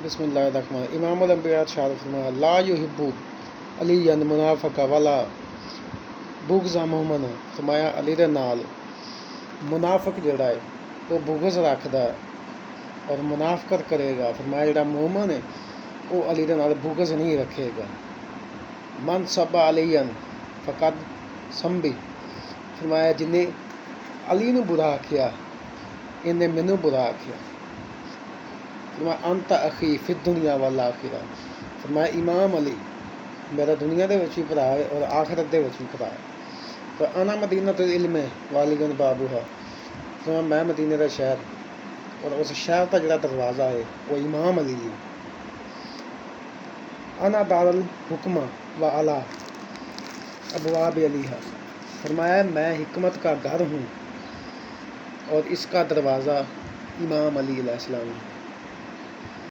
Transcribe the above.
बिस्मिल्लाहिर्रहमानिर्रहीम। इमामुल अंबिया इरशाद फरमाया ला युहिब्बु अलीयन मुनाफ़िक़ वला बुग़्ज़ मोमिन। फरमाया अली दे नाल मुनाफिक जिहड़ा है वो बुग़्ज़ रखदा और मुनाफकत करेगा। फरमाया जिहड़ा मोमिन है वो अली दे नाल बुग़्ज़ नहीं रखेगा। मन सब्बा अलीयन फ़क़द संबी। फरमाया जिन्हें अली नूं बुरा आखिया इन्हें मैनू बुरा आखिया। फरमाया अंत अखी फिद दुनिया वल आखिरा। फरमाया इमाम अली मेरा दुनिया दे विच भी भरा है और आखिरत दे विच भी भरा है। तो अना मदीनतुल इल्म वालियुन बाबूहा। फरमाया मैं मदीने का शहर और उस शहर का जिहड़ा दरवाज़ा है वो इमाम अली है। अना दारुल हुक्मा व अला अबवाब अलीहा। फरमाया मैं हिकमत का घर हूँ और इसका दरवाज़ा इमाम अली अलैहिस्सलाम है।